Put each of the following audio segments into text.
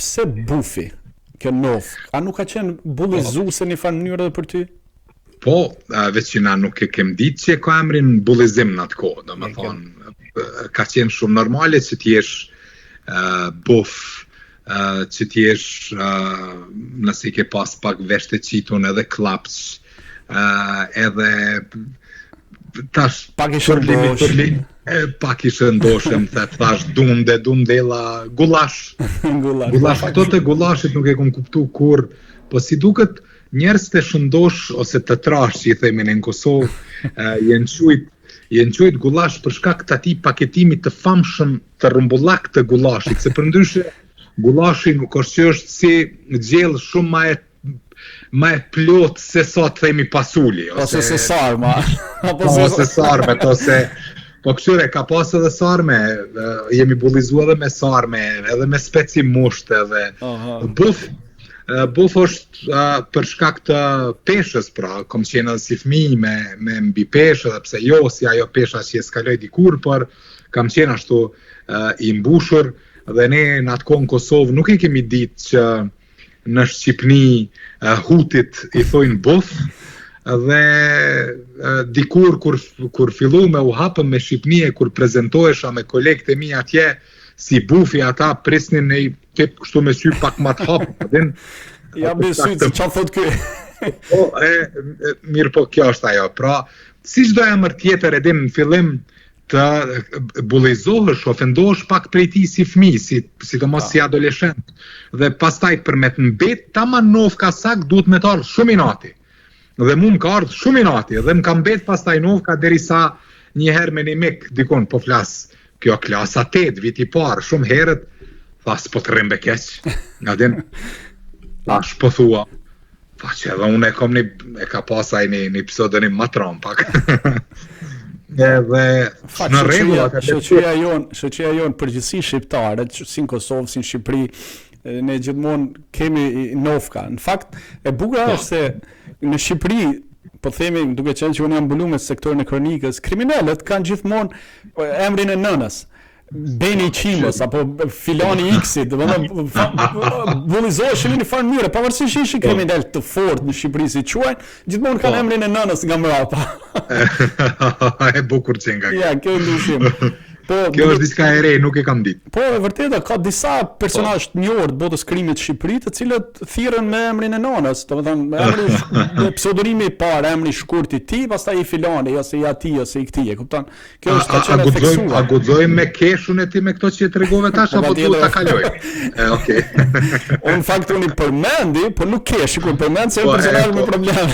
pse bufi kjo nof? A nuk ka qenë bullizuese në një farë mënyrë edhe për ty? Po, veç që na nuk e kem ditë që ka emrin bullizim në atë kohë, do më thonë, ka qenë shumë normale që t'jesh buf, që t'jesh, nëse i ke pas pak vesh të qitun edhe klapç, edhe tash pak i shëndosh. Pak i shëndoshëm, thash dumdela, gulash. Gulash, këto të gulashit nuk e kom kuptu kur, po si duket njerëz të shëndosh ose të trash që i themin në Kosovë, jenë quajt gulash për shkak të atij paketimit të famshëm të rrumbullak të gulashit, se përndryshe gulashi nuk është si gjellë shumë ma e plot se sa të themi pasuli. Ose se sarma. Ose sarme, po këshire, ka pas edhe sarme, jemi bullizu edhe me sarme, edhe me speci musht, edhe buf është për shkak të peshës, pra, kom qenë edhe si fëmijë me mbi peshë, dhe pse jo, si ajo pesha që e skaloj dikur, por kam qenë ashtu i mbushur, dhe ne në atë kohë në Kosovë nuk e kemi ditë që në Shqipni hutit i thojnë buf, dhe dikur kur fillu me u hapëm me Shqipni e kur prezentohesha me kolegët e mi atje, si bufi ata prisnin e tep kështu me sy pak ma të hapë. Ja me sy, që thot kë? Mirë po kjo është ajo. Pra, si çdo emër tjetër edhim në fillim të bullizohesh, ofendohesh pak prej tij si fëmijë, sidomos si adoleshent. Dhe pastaj për me të mbet, tamam novka sak duhet me të ardhë shumë inati. Dhe mu më ka ardhë shumë inati, dhe më ka mbet pastaj novka derisa një herë me një mik dikon po flas. Kjo klasa 8, viti parë, shumë herët, thas po të rrimbe keq, nga din, thash po thua, tha që edhe unë e ka pasaj një pseudonim matron pak. Edhe në rregull, shoqëria jon përgjithësi shqiptare, si në Kosovë, si në Shqipëri, ne gjithmonë kemi nofka. Në fakt, e bukur është se në Shqipëri, po themi, duke qenë që unë jam mbuluar me sektorin e kronikës, kriminalët kanë gjithmonë emrin e nënës. Beni Qimës, apo filani X-it, bullizoheshin në një farë mënyrë, pavarësisht ishin kriminal të fortë në Shqipëri si quajnë, gjithmonë kanë emrin e nënës nga mbrapa. E bukur që nga kjo. Ja, kjo ndryshim. Kjo është diçka e re, nuk e kam ditë. Po, e vërtetë, ka disa personazhe të njohur të botës krimit të Shqipërisë, të cilët thirrën me emrin e nënës, domethënë emri pseudonimi i parë, emri i shkurt i tij, pastaj i filani, ose i atij, ose i këtij, e kupton? Kjo është ka qenë theksuar. A guxojmë me keshun e ti me këto që e tregove tash apo duhet ta kaloj? Okej. Unë fakt unë përmendi, po nuk kesh, kur përmend se personazh me probleme.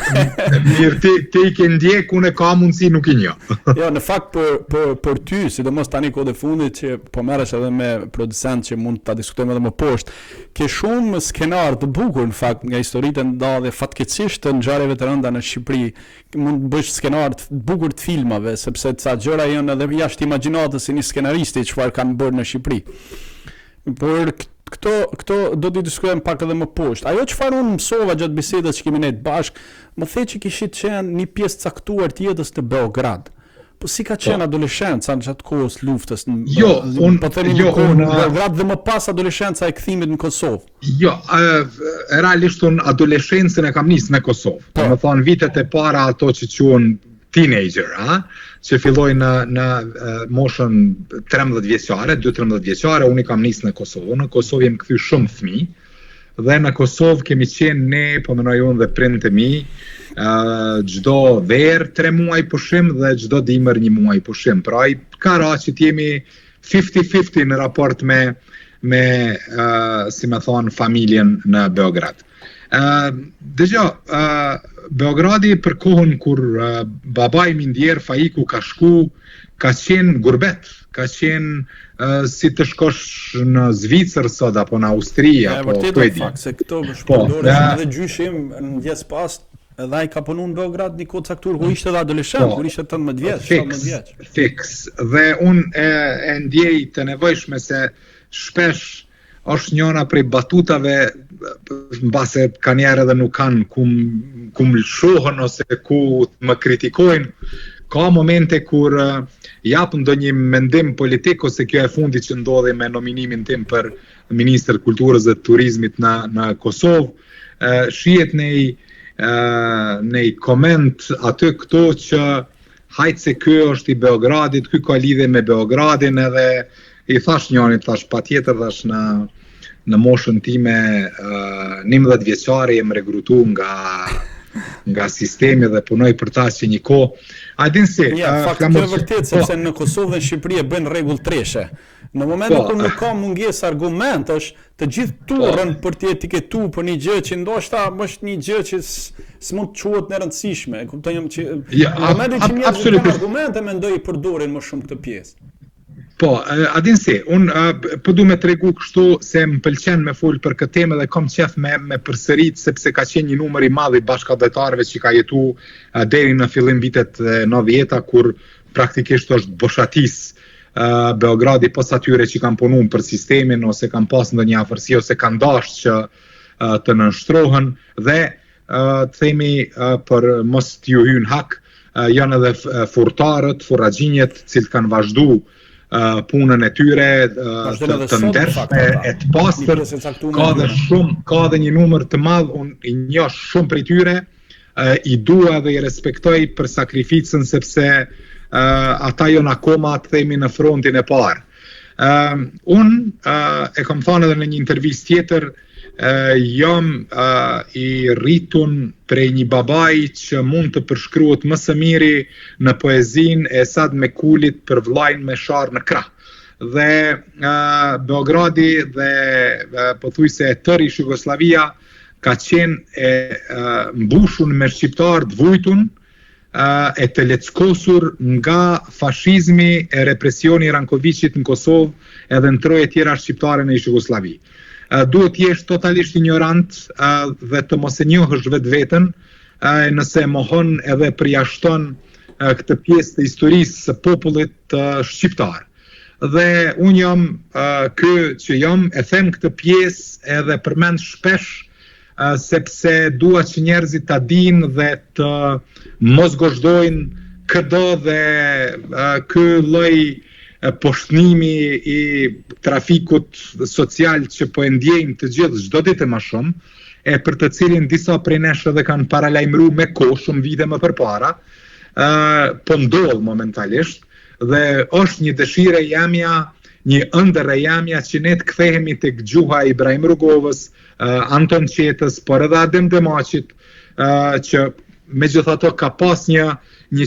Mirë, ti i ke ndjek, unë ka mundësi nuk i njoh. Jo, në fakt për ty, sidomos tani kohë e fundit që po merresh edhe me producent që mund ta diskutojmë edhe më poshtë, ke shumë skenar të bukur në fakt nga historitë e ndodhe fatkeqësisht të ngjarjeve të rënda në Shqipëri. Mund të bësh skenar të bukur të filmave, sepse ca gjëra janë edhe jashtë imagjinatës së një skenaristi çfarë kanë bërë në Shqipëri. Por këto do t'i diskutojmë pak edhe më poshtë. Ajo çfarë unë mësova gjatë bisedës që kemi ne bashkë, më the që kishit qenë një pjesë caktuar të jetës në Beograd. Po si ka qenë adoleshenca në gjatë kohës luftës? Po themi në Beograd dhe më pas adoleshenca e kthimit në Kosovë. Jo, realisht unë adoleshencën e kam nisë në Kosovë. Do të thonë vitet e para ato që quhen teenager, që fillojnë në moshën 13 vjeçare, 12-13 vjeçare, unë i kam nisë në Kosovë. Në Kosovë jam kthy shumë fëmijë. Dhe në Kosovë kemi qenë ne, po mendoj unë dhe prindët e mi, çdo verë 3 muaj pushim dhe çdo dimër 1 muaj pushim. Pra ka ra që t'jemi 50-50 në raport me si me thonë familjen në Beograd. Dëgjoj, Beogradi për kohën kur babai mi ndjer Faiku ka shku, ka qenë gurbet, ka qenë si të shkosh në Zvicër sot apo në Austri apo ku e di. Se këto shpërdoren edhe gjyshim në mëngjes pas, edhe ai ka punuar në Beograd një kohë caktuar kur ishte edhe adoleshent, kur ishte 18 vjeç, 17 vjeç. Fiks. Dhe unë e ndjej të nevojshme se shpesh është njëra prej batutave mbase kanë njerë edhe nuk kanë ku më shohën ose ku më kritikojnë. Ka momente kur jap ndonjë mendim politik ose kjo e fundit që ndodhi me nominimin tim për ministër kulturës dhe turizmit në Kosovë, shihet në koment aty këto që hajtë se ky është i Beogradit, ky ka lidhje me Beogradin, edhe i thash njërit, thash patjetër, thash në moshën time 19 vjeçare jem regrutu nga sistemi dhe punoj për ta që një kohë. A din si? Fakt kjo vërtet, sepse në Kosovë dhe në Shqipëri e bën rregull treshe. Në momentin kur nuk ka mungesë argumentesh, të gjithë turrën për të etiketuar për një gjë që ndoshta është një gjë që s'mund të quhet e rëndësishme. E kuptoj që në momentin që njerëzit kanë argumente, mendoj i përdorin më shumë këtë pjesë. Po, a din si, unë po du me tregu kështu se më pëlqen me fol për këtë temë dhe kam qef me përsërit sepse ka qenë një numër i madh i bashkëdhetarëve që ka jetu deri në fillim vitet 90-ta kur praktikisht është boshatis Beogradi pas atyre që kanë punuar për sistemin ose kanë pas ndonjë afërsi ose kanë dashur që të nënshtrohen dhe themi për mos t'ju hyn hak janë edhe furtarët, furraxhinjet, të cilët kanë vazhduar punën e tyre të ndershme e të pastër, ka dhe një numër të madh, unë i njoh shumë prej tyre, i dua dhe i respektoj për sakrificën sepse ata janë akoma të themi në frontin e parë. Unë e kam thënë edhe në një intervistë tjetër, jam i rritun prej një babai që mund të përshkruhet më së miri në poezinë e Sad Mekulit për vllajën me sharr në krah. Dhe Beogradi dhe pothuajse e tërë Jugoslavia ka qenë mbushur me shqiptar të vujtun, e të leckosur nga fashizmi e represioni i Rankovićit në Kosovë edhe në troje tjera shqiptare në Jugosllavi. Duhet jesh totalisht ignorant dhe të mos e njohësh vetveten nëse mohon edhe përjashton këtë pjesë të historisë së popullit shqiptar. Dhe unë jam ky që jam, e them këtë pjesë edhe përmend shpesh sepse dua që njerëzit ta dinë dhe të mos gozhdojnë këdo dhe ky lloj poshtnimi i trafikut social që po e ndjejmë të gjithë çdo ditë më shumë, e për të cilin disa prej nesh edhe kanë paralajmëruar me kohë shumë vite më përpara, po ndodh momentalisht dhe është një dëshirë e jamja, një ëndër e jamja që ne të kthehemi tek gjuha e Ibrahim Rugovës, Anton Qetës, por edhe Adem Demaçit, që megjithatë ka pas një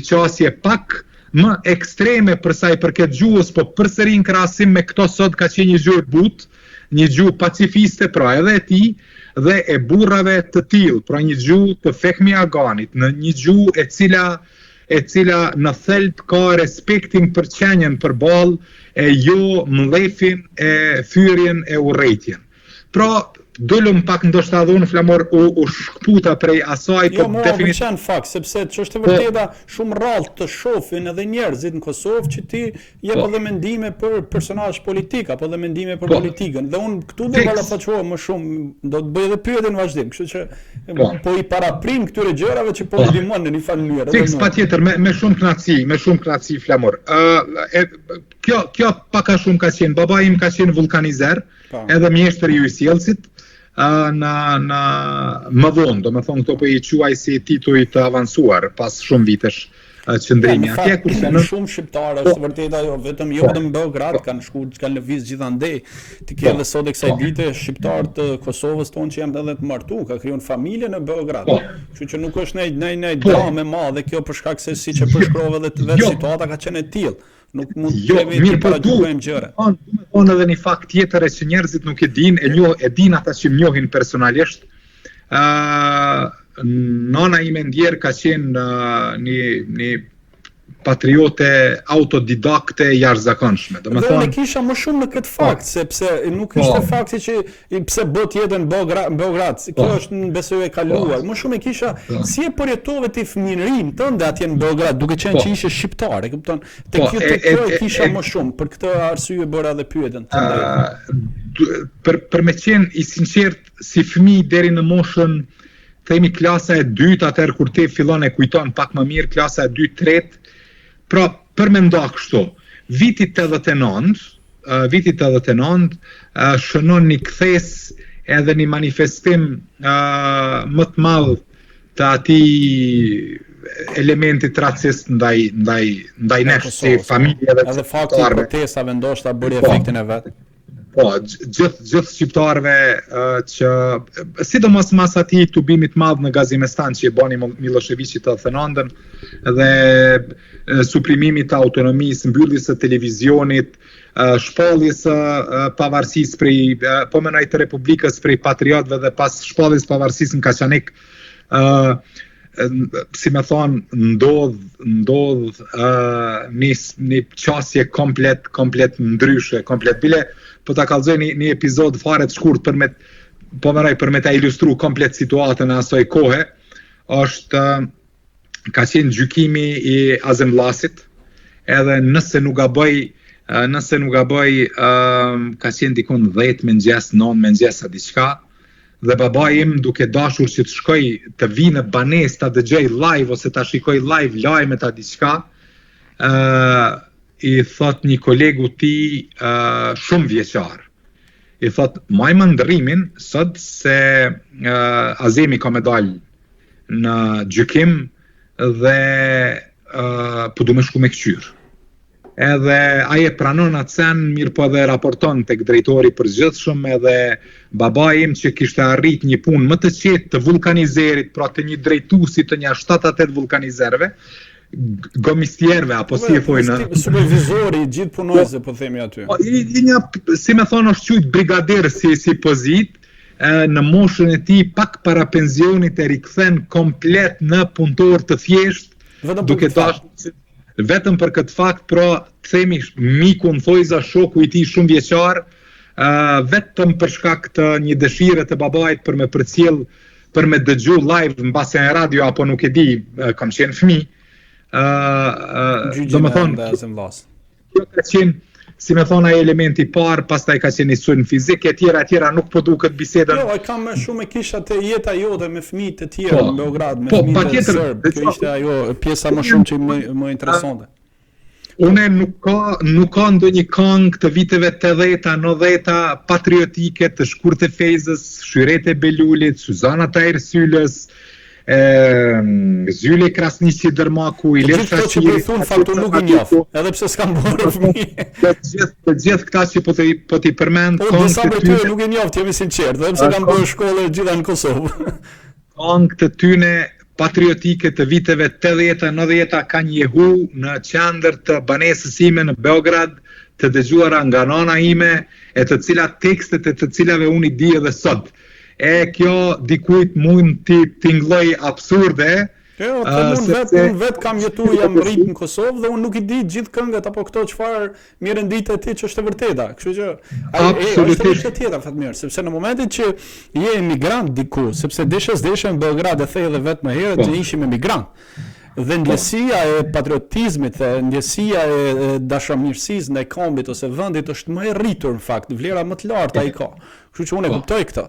qasje pak më ekstreme për sa i përket gjuhës, po përsëri në krahasim me këto sot ka qenë një gjuhë butë, një gjuhë pacifiste, pra edhe e tij dhe e burrave të tillë, pra një gjuhë të Fehmi Aganit, një gjuhë e cila në thelb ka respektin për qenjen përballë e jo mllefin e fyrjen e urrëtitjen. Pra dolëm pak ndoshta edhe unë Flamor u shkputa prej asaj, po definitivisht në fakt, sepse ç'është vërteta shumë rrallë të shohin edhe njerëzit në Kosovë që ti jep edhe mendime për personazh politik apo edhe mendime për politikën. Dhe unë këtu do ballafaqohem më shumë, do të bëj edhe pyetje në vazhdim, kështu që po i paraprim këtyre gjërave që po ndihmon në një farë mënyrë. Fiks patjetër, me shumë kënaqësi Flamor. Kjo pak a shumë ka qenë, babai im ka qenë vulkanizer, edhe mjeshtër i ujësjellësit. Në më vonë, do me thonë këto po i quaj si tituj të avansuar pas shumë vitesh qëndrimi. Atje kurse në shumë shqiptarë është vërtet ajo, vetëm në Beograd kanë shkuar, kanë lëviz gjithandej. Ti ke edhe sot e kësaj dite shqiptarë të Kosovës tonë që janë edhe të martu, ka krijuar familje në Beograd. Kështu që nuk është një dramë e madhe kjo për shkak se siç e përshkrove edhe situata ka qenë e tillë. Nuk mund të kemi të paragjykojmë gjëra. Unë edhe një fakt tjetër që njerëzit nuk e dinë, e dinë ata që më njohin personalisht. Nana ime ndjer ka qenë një patriote autodidakte jashtëzakonshme. Dhe unë kisha më shumë në këtë fakt, sepse nuk ishte fakti që pse bot jetën në Beograd, kjo është në besoj e kaluar. Më shumë e kisha si e përjetove ti fëmijërinë tënde atje në Beograd, duke qenë që ishe shqiptar, e kupton? Kjo e kisha më shumë, për këtë arsye bëra edhe pyetjen tënde. Për me qenë i sinqert si fëmijë deri në moshën themi klasa e 2, atëherë kur ti fillon e kujton pak më mirë klasa e 2, 3. Pra, për me nda kështu, vitit 89, vitit 89 shënon një kthes edhe një manifestim më të madh të atij elementit racist ndaj nesh si familjeve. Edhe fakti i protestave ndoshta bëri efektin e vet. Po, gjithë shqiptarëve që sidomos mas atij tubimit madh në Gazimestan që e bani Miloševiqi të 89-ën dhe suprimimit të autonomisë, mbylljes së televizionit, shpalljes së pavarësisë prej po menoj të Republikës prej patriotëve dhe pas shpalljes pavarësisë në Kaçanik, si me thonë, ndodh një qasje komplet ndryshe, komplet bile, po ta kallëzoj një epizod fare të shkurt për me ta ilustru komplet situatën e asoj kohe, ka qenë gjykimi i Azemllasit, edhe nëse nuk gaboj, ka qenë dikon 10 mëngjes, 9 mëngjes a diçka, dhe baba im duke dashur që të shkoj të vi në banesë ta dëgjoj live ose ta shikoj live lajme ta diçka, i thot një kolegu ti shumë vjeçar. I thot, majmë ndërimin sot se Azemi ka me dalë në gjykim dhe po du me shku me këqyr. Edhe aje pranon atë sen, mirë po edhe raporton tek drejtori përgjithshëm, edhe baba im që kishte arrit një punë më të qetë të vulkanizerit, pra të një drejtuesi të një 7-8 vulkanizerve, gomistjerve, apo si e thojnë. Supervizori, gjithë punojse, po themi aty. Si me thonë është qujtë brigadir si pozit, në moshën e ti pak para pensionit e rikthen komplet në punëtor të thjesht, duke dashur vetëm për këtë fakt, pra themi miku në thojza shoku i tij shumë vjeçar, vetëm për shkak të një dëshire të babait për me përcjell, për me dëgju live mbase në radio apo nuk e di, kam qenë fëmijë. Domethënë, kjo ka qenë, si me thonë, ai elementi i parë, pastaj ka qenë sulm fizik, e tjera nuk po duket bisedën. Jo, ai kam më shumë e kisha te jeta jote me fëmijët e tjerë në Beograd, me fëmijët e serbë. Kjo ishte ajo pjesa më shumë që më interesonte. Une nuk ka ndonjë këngë të viteve 80-ta, 90-ta patriotike të Shkurtë Fejzës, Shyrete Belulit, Suzana Tahir Sylës, Zyle Krasniqi Dërmaku, Ilir Shashiri. Gjithë që po thon faktu nuk i njoh, edhe pse s'kam bërë fëmijë. Të gjithë këta që po t'i përmend këngët e tyre nuk i njoh, jemi sinqert, edhe pse kam bërë shkollë gjitha në Kosovë. Këngët e tyre patriotike të viteve 80-ta, 90-ta kanë jehu në qendër të banesës ime në Beograd, të dëgjuara nga nana ime, e të cilat tekstet e të cilave unë i di edhe sot. E kjo dikujt mund t'i tingëlloj absurde. Jo, unë vet kam jetu, jam rrit në Kosovë dhe unë nuk i di gjithë këngët apo këto çfarë më rendit e ti që është e vërteta. Kështu që është tjetër Fatmir, sepse në momentin që je emigrant diku, sepse desha në Beograd e thej edhe vetë më herët që ishim emigrant. Dhe ndjesia e patriotizmit, ndjesia e dashamirësisë ndaj kombit ose vendit është më e rritur në fakt, vlera më të larta ai ka. Kështu që unë e kuptoj këtë.